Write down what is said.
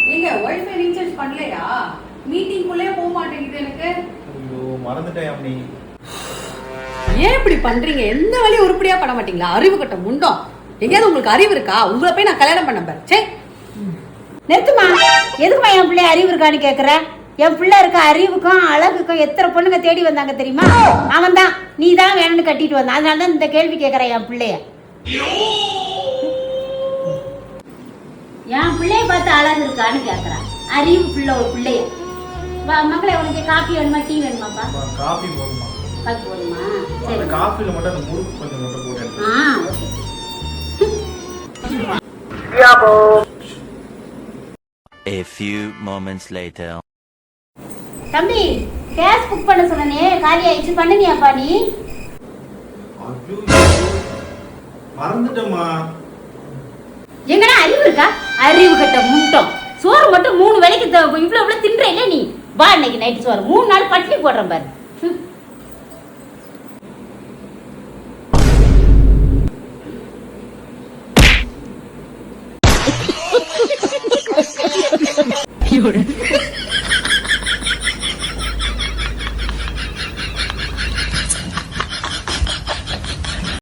நீங்க wifi recharge பண்ணலையா? மீட்டிங்குள்ளே போக மாட்டேங்குது எனக்கு. ஐயோ மறந்துட்டேன் அம்மி. ஏன் இப்படி பண்றீங்க? எந்த வேலையும் உருப்படியா பண்ண மாட்டீங்களா? அறிவு கட்ட முண்டோம். எங்கேயாவது உங்களுக்கு அறிவு இருக்கா? உங்களை போய் நான் கல்யாணம் பண்ண பாரு. சே நிறுத்துமா. எதுக்குமா என் பிள்ளை அறிவு இருக்கான்னு கேக்குற? என் பிள்ளை இருக்க அறிவுக்கும் அழகுக்கும் எத்தனை பொண்ணுங்க தேடி வந்தாங்க தெரியுமா? அவன் தான் நீ தான் வேணும்னு கட்டிட்டு வந்தான். அதனால தான் இந்த கேள்வி கேட்கறேன் என் பிள்ளைய. என் பிள்ளைய பார்த்து அழகு இருக்கான்னு கேக்குறான். அறிவு பிள்ளை ஒரு பிள்ளைய. மக்களை உனக்கு காஃபி வேணுமா டீ வேணுமாப்பா? காஃபி போதுமா? காஃபி போதுமா? சரி காஃபில மட்டும் அந்த முறுக்கு கொஞ்சம் மட்டும் போடுறேன். Okay. A few moments later. தம்பி கேஸ் புக் பண்ண சொன்னனே காலி ஆயிடுச்சு. பண்ணுனியாப்பா நீ? ஐயோ மறந்துட்டேம்மா. எங்கடா அறிவு இருக்கா? அறிவு கட்ட முட்டம். சோறு மட்டும் 3 வேளைக்கு இவ்வளவு தின்ற இல்ல நீ. வா இன்னைக்கு நைட்டு சோறு 3 நாள் பட்டினி போடுறேன் பாரு. You're